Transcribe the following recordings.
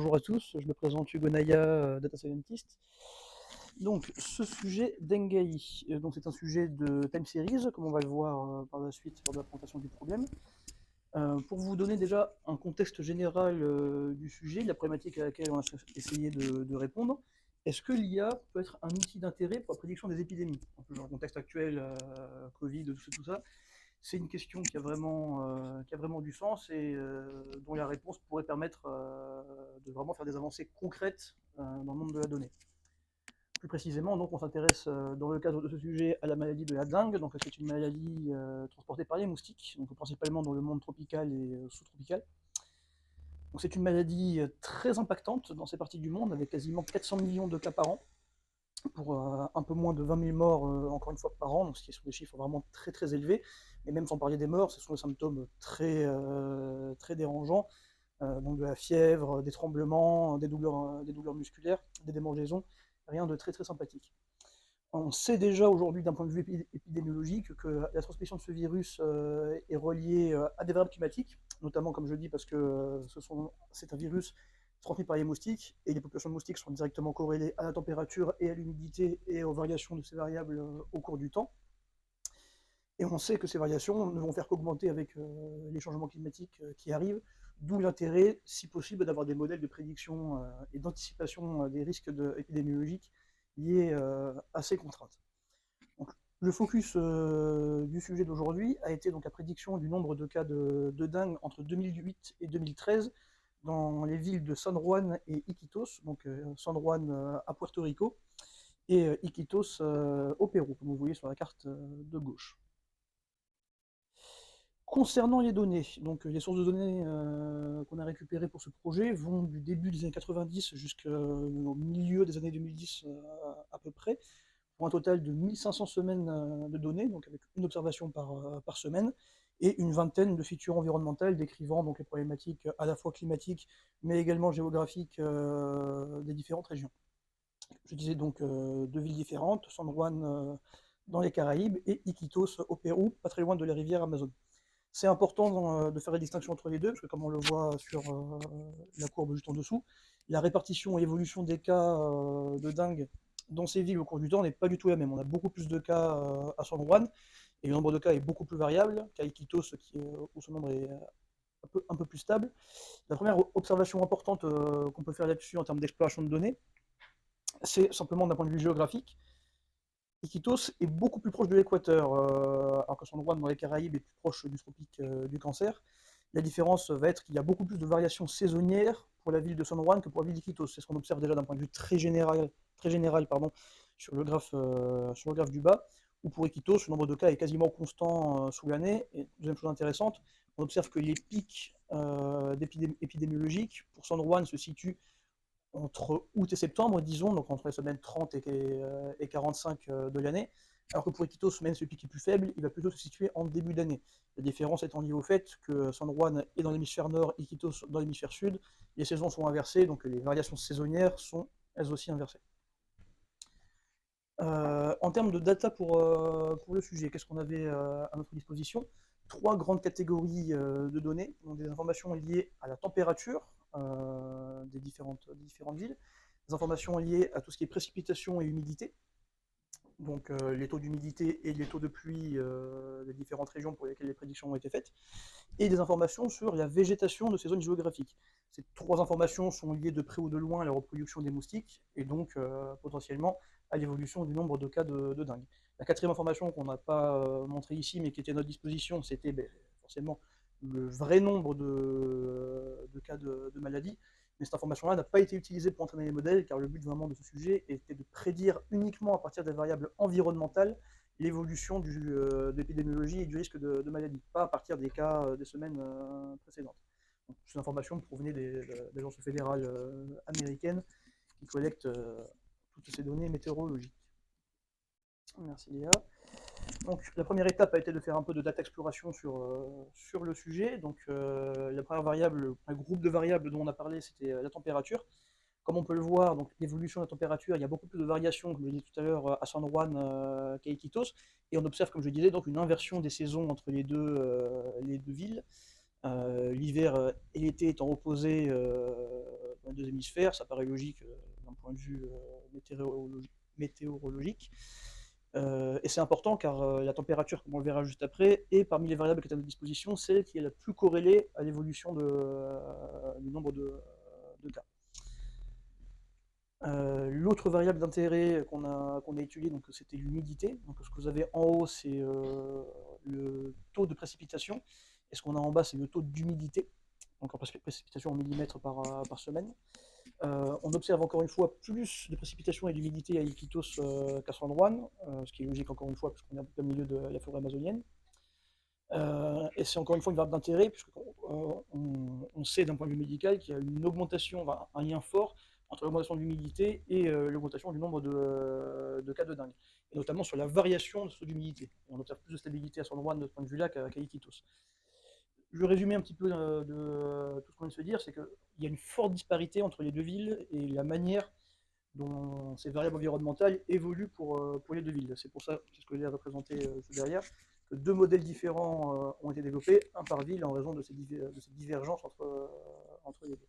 Bonjour à tous, je me présente Hugo Naya, Data Scientist. Donc, ce sujet d'Engai, donc c'est un sujet de time series, comme on va le voir par la suite lors de la présentation du problème. Pour vous donner déjà un contexte général du sujet, de la problématique à laquelle on va essayer de répondre, est-ce que l'IA peut être un outil d'intérêt pour la prédiction des épidémies? Dans le contexte actuel, Covid, tout ça, c'est une question qui a vraiment du sens et dont la réponse pourrait permettre de vraiment faire des avancées concrètes dans le monde de la donnée. Plus précisément, donc, on s'intéresse dans le cadre de ce sujet à la maladie de la dengue. Donc, c'est une maladie transportée par les moustiques, donc principalement dans le monde tropical et sous-tropical. Donc, c'est une maladie très impactante dans ces parties du monde, avec quasiment 400 millions de cas par an, pour un peu moins de 20 000 morts, encore une fois, par an, donc ce qui sont des chiffres vraiment très très élevés. Et même sans parler des morts, ce sont des symptômes très dérangeants, donc de la fièvre, des tremblements, des douleurs musculaires, des démangeaisons, rien de très très sympathique. On sait déjà aujourd'hui d'un point de vue épidémiologique que la transmission de ce virus est reliée à des variables climatiques, notamment comme je dis parce que c'est un virus transmis par les moustiques, et les populations de moustiques sont directement corrélées à la température et à l'humidité et aux variations de ces variables au cours du temps. Et on sait que ces variations ne vont faire qu'augmenter avec les changements climatiques qui arrivent, d'où l'intérêt, si possible, d'avoir des modèles de prédiction et d'anticipation des risques épidémiologiques liés à ces contraintes. Donc, le focus du sujet d'aujourd'hui a été donc la prédiction du nombre de cas de dengue entre 2008 et 2013 dans les villes de San Juan et Iquitos, donc San Juan à Puerto Rico et Iquitos au Pérou, comme vous voyez sur la carte de gauche. Concernant les données, donc les sources de données qu'on a récupérées pour ce projet vont du début des années 90 jusqu'au milieu des années 2010 à peu près, pour un total de 1500 semaines de données, donc avec une observation par semaine, et une vingtaine de features environnementales décrivant donc les problématiques à la fois climatiques, mais également géographiques des différentes régions. Je disais donc deux villes différentes, San Juan dans les Caraïbes et Iquitos au Pérou, pas très loin de la rivière Amazon. C'est important de faire la distinction entre les deux, parce que comme on le voit sur la courbe juste en dessous, la répartition et l'évolution des cas de dengue dans ces villes au cours du temps n'est pas du tout la même. On a beaucoup plus de cas à San Juan, et le nombre de cas est beaucoup plus variable qu'à Iquitos, où ce nombre est un peu plus stable. La première observation importante qu'on peut faire là-dessus en termes d'exploration de données, c'est simplement d'un point de vue géographique. Iquitos est beaucoup plus proche de l'équateur, alors que San Juan dans les Caraïbes est plus proche du tropique du Cancer. La différence va être qu'il y a beaucoup plus de variations saisonnières pour la ville de San Juan que pour la ville d'Iquitos. C'est ce qu'on observe déjà d'un point de vue très général pardon, sur le graphe du bas, où pour Iquitos, le nombre de cas est quasiment constant sous l'année. Et deuxième chose intéressante, on observe que les pics épidémiologiques pour San Juan se situent entre août et septembre, disons, donc entre les semaines 30 et 45 de l'année, alors que pour Iquitos, même ce pic est plus faible, il va plutôt se situer en début d'année. La différence étant liée au fait que San Juan est dans l'hémisphère nord, Iquitos dans l'hémisphère sud, les saisons sont inversées, donc les variations saisonnières sont elles aussi inversées. En termes de data pour le sujet, qu'est-ce qu'on avait à notre disposition? Trois grandes catégories de données, donc des informations liées à la température des différentes villes, des informations liées à tout ce qui est précipitation et humidité, donc les taux d'humidité et les taux de pluie des différentes régions pour lesquelles les prédictions ont été faites, et des informations sur la végétation de ces zones géographiques. Ces trois informations sont liées de près ou de loin à la reproduction des moustiques, et donc potentiellement à l'évolution du nombre de cas de dengue. La quatrième information qu'on n'a pas montrée ici, mais qui était à notre disposition, c'était forcément le vrai nombre de cas de maladie. Mais cette information-là n'a pas été utilisée pour entraîner les modèles, car le but vraiment de ce sujet était de prédire uniquement à partir des variables environnementales l'évolution de l'épidémiologie et du risque de maladie, pas à partir des cas des semaines précédentes. Ces informations provenaient des agences fédérales américaines qui collectent toutes ces données météorologiques. Merci Léa. Donc la première étape a été de faire un peu de data exploration sur le sujet. Donc la première variable, un groupe de variables dont on a parlé, c'était la température. Comme on peut le voir, donc l'évolution de la température, il y a beaucoup plus de variations, comme je l'ai dit tout à l'heure, à San Juan qu'à Iquitos, et on observe, comme je disais, donc une inversion des saisons entre les deux villes. L'hiver et l'été étant opposés dans les deux hémisphères, ça paraît logique d'un point de vue météorologique. Et c'est important car la température, comme on le verra juste après, est parmi les variables qui est à notre disposition, celle qui est la plus corrélée à l'évolution du nombre de cas. L'autre variable d'intérêt qu'on a étudiée, c'était l'humidité. Donc ce que vous avez en haut, c'est le taux de précipitation, et ce qu'on a en bas, c'est le taux d'humidité, donc en précipitation en millimètres par semaine. On observe encore une fois plus de précipitations et d'humidité à Iquitos qu'à San Juan, ce qui est logique encore une fois, parce qu'on est un peu au milieu de la forêt amazonienne. Et c'est encore une fois une variable d'intérêt, puisqu'on on sait d'un point de vue médical qu'il y a une augmentation, un lien fort entre l'augmentation de l'humidité et l'augmentation du nombre de cas de dengue, et notamment sur la variation de ce taux d'humidité. On observe plus de stabilité à San Juan de ce point de vue-là qu'à Iquitos. Je vais résumer un petit peu de tout ce qu'on vient de se dire, c'est qu'il y a une forte disparité entre les deux villes et la manière dont ces variables environnementales évoluent pour les deux villes. C'est pour ça, c'est ce que j'ai représenté derrière, que deux modèles différents ont été développés, un par ville, en raison de ces divergences entre les deux.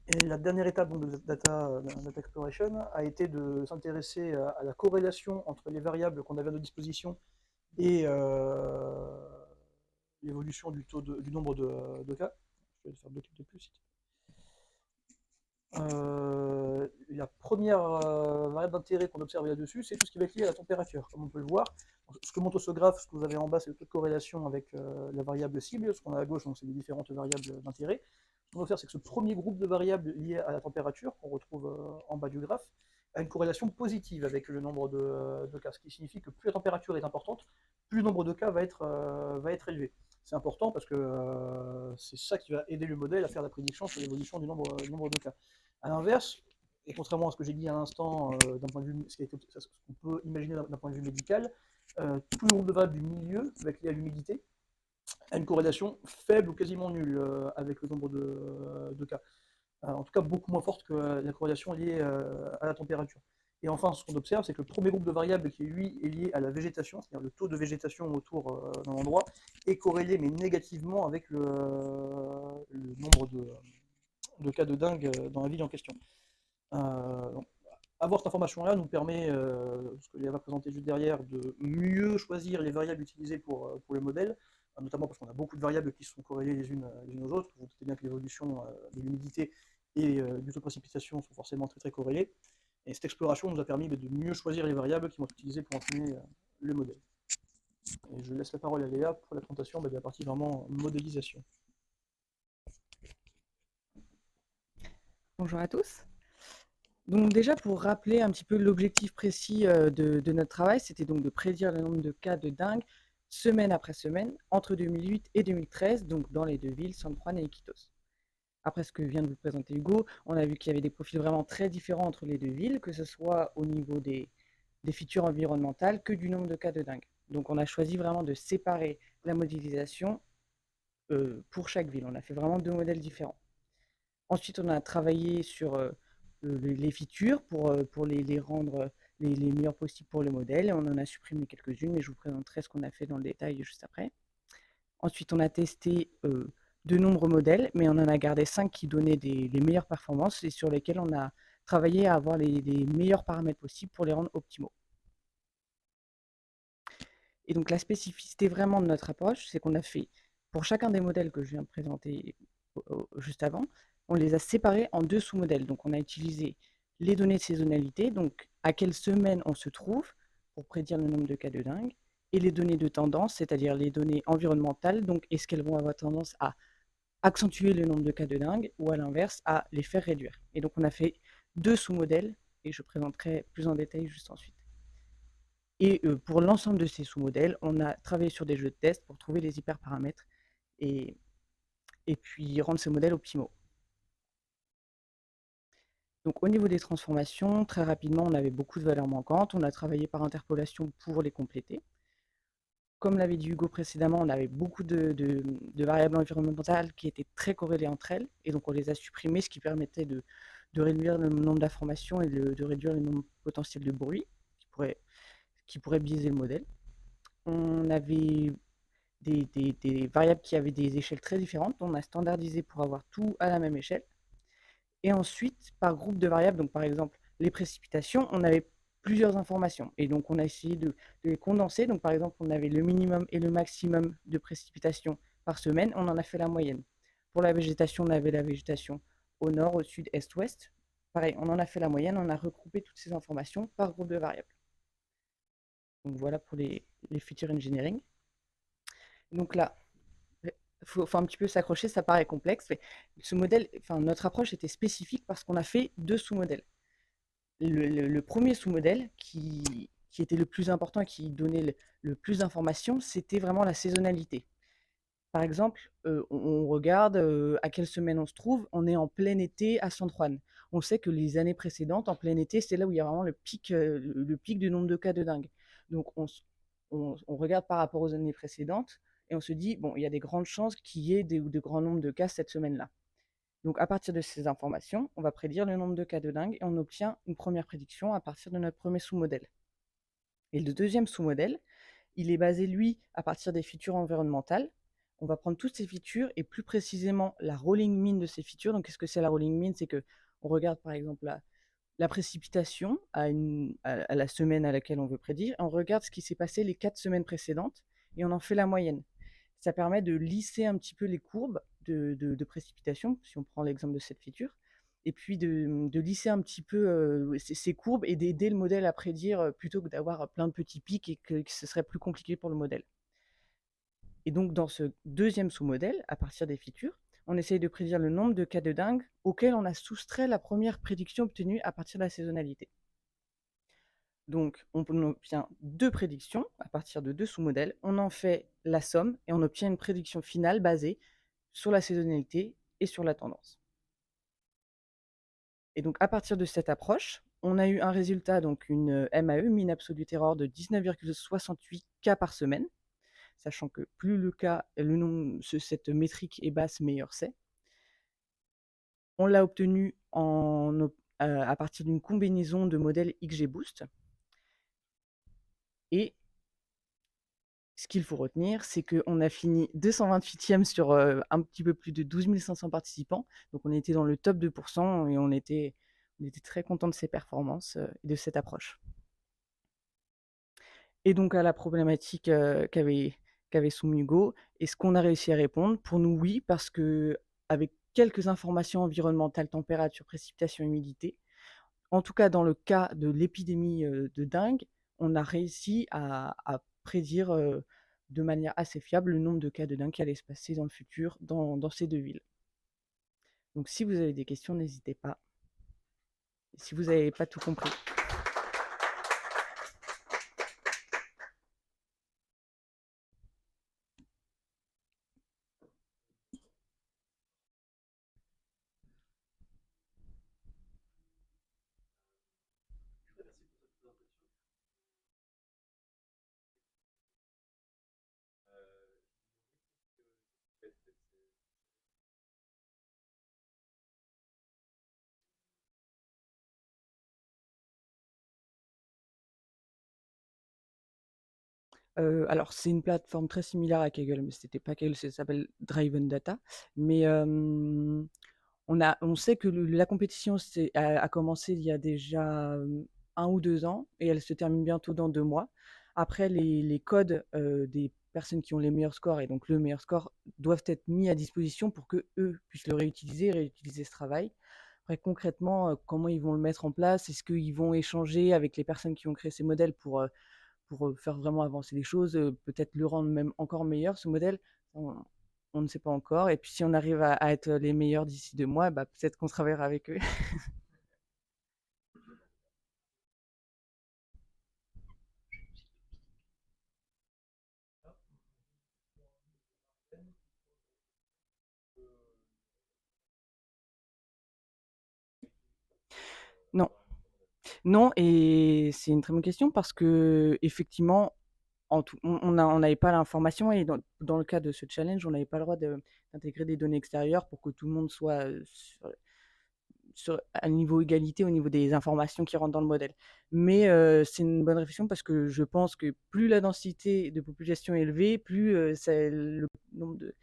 Et la dernière étape de data exploration a été de s'intéresser à la corrélation entre les variables qu'on avait à notre disposition et l'évolution du nombre de cas. Je vais faire 2 clics de plus. La première variable d'intérêt qu'on observe là-dessus, c'est tout ce qui va être lié à la température, comme on peut le voir. Ce que montre ce graphe, ce que vous avez en bas, c'est le taux de corrélation avec la variable cible. Ce qu'on a à gauche, c'est les différentes variables d'intérêt. Ce qu'on va faire, c'est que ce premier groupe de variables liées à la température, qu'on retrouve en bas du graphe, a une corrélation positive avec le nombre de cas, ce qui signifie que plus la température est importante, plus le nombre de cas va être élevé. C'est important parce que c'est ça qui va aider le modèle à faire la prédiction sur l'évolution du nombre de cas. A l'inverse, et contrairement à ce que j'ai dit à l'instant, d'un point de vue, ce qu'on peut imaginer d'un point de vue médical, tout le groupe de variables du milieu, avec lié à l'humidité, a une corrélation faible ou quasiment nulle avec le nombre de cas. En tout cas, beaucoup moins forte que la corrélation liée à la température. Et enfin, ce qu'on observe, c'est que le premier groupe de variables qui, lui, est lié à la végétation, c'est-à-dire le taux de végétation autour d'un endroit, est corrélé, mais négativement, avec le nombre de cas de dengue dans la ville en question. Donc, avoir cette information-là nous permet, ce que va présenter juste derrière, de mieux choisir les variables utilisées pour le modèle, notamment parce qu'on a beaucoup de variables qui sont corrélées les unes aux autres. Vous doutez bien que l'évolution de l'humidité et du taux de précipitation sont forcément très très corrélées. Et cette exploration nous a permis de mieux choisir les variables qui vont être utilisées pour entraîner le modèle. Et je laisse la parole à Léa pour la présentation de la partie vraiment modélisation. Bonjour à tous. Donc déjà, pour rappeler un petit peu l'objectif précis de notre travail, c'était donc de prédire le nombre de cas de dengue semaine après semaine entre 2008 et 2013, donc dans les deux villes, San Juan et Iquitos. Après ce que vient de vous présenter Hugo, on a vu qu'il y avait des profils vraiment très différents entre les deux villes, que ce soit au niveau des features environnementales que du nombre de cas de dengue. Donc on a choisi vraiment de séparer la modélisation pour chaque ville. On a fait vraiment deux modèles différents. Ensuite, on a travaillé sur les features pour les rendre les meilleures possibles pour le modèle. Et on en a supprimé quelques-unes, mais je vous présenterai ce qu'on a fait dans le détail juste après. Ensuite, on a testé de nombreux modèles, mais on en a gardé 5 qui donnaient les meilleures performances et sur lesquels on a travaillé à avoir les meilleurs paramètres possibles pour les rendre optimaux. Et donc la spécificité vraiment de notre approche, c'est qu'on a fait, pour chacun des modèles que je viens de présenter juste avant, on les a séparés en deux sous-modèles. Donc on a utilisé les données de saisonnalité, donc à quelle semaine on se trouve pour prédire le nombre de cas de dengue, et les données de tendance, c'est-à-dire les données environnementales, donc est-ce qu'elles vont avoir tendance à accentuer le nombre de cas de dengue ou à l'inverse à les faire réduire. Et donc on a fait deux sous-modèles, et je présenterai plus en détail juste ensuite. Et pour l'ensemble de ces sous-modèles, on a travaillé sur des jeux de test pour trouver les hyperparamètres et puis rendre ces modèles optimaux. Donc au niveau des transformations, très rapidement, on avait beaucoup de valeurs manquantes. On a travaillé par interpolation pour les compléter. Comme l'avait dit Hugo précédemment, on avait beaucoup de variables environnementales qui étaient très corrélées entre elles, et donc on les a supprimées, ce qui permettait de réduire le nombre d'informations et de réduire le nombre potentiel de bruit qui pourrait biaiser le modèle. On avait des variables qui avaient des échelles très différentes. On a standardisé pour avoir tout à la même échelle. Et ensuite, par groupe de variables, donc par exemple les précipitations, on avait plusieurs informations. Et donc on a essayé de les condenser. Donc par exemple, on avait le minimum et le maximum de précipitations par semaine. On en a fait la moyenne. Pour la végétation, on avait la végétation au nord, au sud, est, ouest. Pareil, on en a fait la moyenne. On a regroupé toutes ces informations par groupe de variables. Donc voilà pour les feature engineering. Donc là, faut un petit peu s'accrocher, ça paraît complexe, mais ce modèle, enfin, notre approche était spécifique parce qu'on a fait deux sous-modèles. Le premier sous-modèle qui était le plus important et qui donnait le plus d'informations, c'était vraiment la saisonnalité. Par exemple, on regarde à quelle semaine on se trouve, on est en plein été à San Juan. On sait que les années précédentes, en plein été, c'est là où il y a vraiment le pic du nombre de cas de dingue. Donc on regarde par rapport aux années précédentes et on se dit, bon, il y a des grandes chances qu'il y ait de grands nombres de cas cette semaine-là. Donc à partir de ces informations, on va prédire le nombre de cas de dingue et on obtient une première prédiction à partir de notre premier sous-modèle. Et le deuxième sous-modèle, il est basé, lui, à partir des features environnementales. On va prendre toutes ces features et plus précisément la rolling mean de ces features. Donc qu'est-ce que c'est la rolling mean? C'est que on regarde par exemple la précipitation à la semaine à laquelle on veut prédire. On regarde ce qui s'est passé les 4 semaines précédentes et on en fait la moyenne. Ça permet de lisser un petit peu les courbes de précipitation, si on prend l'exemple de cette feature, et puis de lisser un petit peu ces courbes et d'aider le modèle à prédire plutôt que d'avoir plein de petits pics et que ce serait plus compliqué pour le modèle. Et donc dans ce deuxième sous-modèle, à partir des features, on essaye de prédire le nombre de cas de dingue auquel on a soustrait la première prédiction obtenue à partir de la saisonnalité. Donc, on obtient deux prédictions à partir de deux sous-modèles, on en fait la somme et on obtient une prédiction finale basée sur la saisonnalité et sur la tendance. Et donc, à partir de cette approche, on a eu un résultat, donc une MAE, Mean Absolute Error, de 19,68 cas par semaine, sachant que plus cette métrique est basse, meilleur c'est. On l'a obtenu à partir d'une combinaison de modèles XGBoost. Et ce qu'il faut retenir, c'est qu'on a fini 228e sur un petit peu plus de 12 500 participants. Donc on était dans le top 2% et on était très content de ces performances et de cette approche. Et donc à la problématique qu'avait soumis Hugo, est-ce qu'on a réussi à répondre? Pour nous, oui, parce que avec quelques informations environnementales, température, précipitation, humidité, en tout cas dans le cas de l'épidémie de dengue, on a réussi à prédire de manière assez fiable le nombre de cas de dengue qui allait se passer dans le futur dans ces deux villes. Donc si vous avez des questions, n'hésitez pas. Si vous n'avez pas tout compris. Alors c'est une plateforme très similaire à Kaggle, mais c'était pas Kaggle, ça s'appelle Driven Data. Mais on sait que la compétition a commencé il y a déjà 1 ou 2 ans et elle se termine bientôt dans 2 mois. Après, les codes des personnes qui ont les meilleurs scores et donc le meilleur score doivent être mis à disposition pour que eux puissent le réutiliser ce travail. Après, concrètement, comment ils vont le mettre en place? Est-ce qu'ils vont échanger avec les personnes qui ont créé ces modèles pour faire vraiment avancer les choses, peut-être le rendre même encore meilleur, ce modèle? On ne sait pas encore. Et puis si on arrive à être les meilleurs d'ici 2 mois, bah, peut-être qu'on travaillera avec eux. Non, non, et c'est une très bonne question parce que effectivement, on n'avait pas l'information et dans le cas de ce challenge, on n'avait pas le droit d'intégrer des données extérieures pour que tout le monde soit à niveau égalité au niveau des informations qui rentrent dans le modèle. Mais c'est une bonne réflexion parce que je pense que plus la densité de population est élevée, plus le nombre de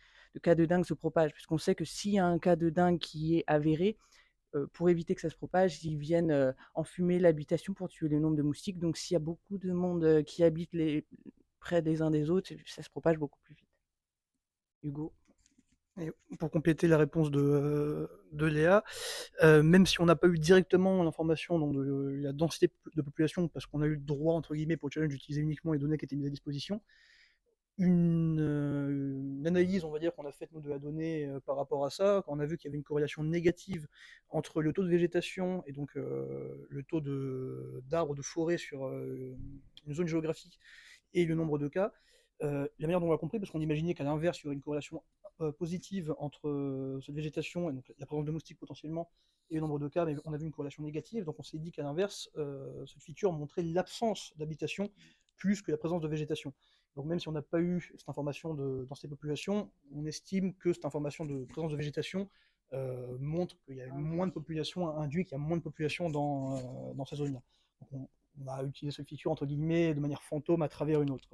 cas de dingue se propage. Puisqu'on sait que s'il y a un cas de dingue qui est avéré, pour éviter que ça se propage, ils viennent, enfumer l'habitation pour tuer le nombre de moustiques. Donc s'il y a beaucoup de monde, qui habite près des uns des autres, ça se propage beaucoup plus vite. Hugo? Et pour compléter la réponse de Léa, même si on n'a pas eu directement l'information donc de la densité de population, parce qu'on a eu le droit, entre guillemets, pour le challenge d'utiliser uniquement les données qui étaient mises à disposition, une analyse, on va dire, qu'on a faite nous de la donnée par rapport à ça, quand on a vu qu'il y avait une corrélation négative entre le taux de végétation et donc le taux d'arbres de forêt sur une zone géographique et le nombre de cas, la manière dont on l'a compris, parce qu'on imaginait qu'à l'inverse, il y aurait une corrélation positive entre cette végétation et donc la présence de moustiques potentiellement et le nombre de cas, mais on a vu une corrélation négative, donc on s'est dit qu'à l'inverse, cette feature montrait l'absence d'habitation plus que la présence de végétation. Donc même si on n'a pas eu cette information dans ces populations, on estime que cette information de présence de végétation montre qu'il y a moins de population, induit qu'il y a moins de population dans ces zones-là. Donc on a utilisé cette feature entre guillemets de manière fantôme à travers une autre.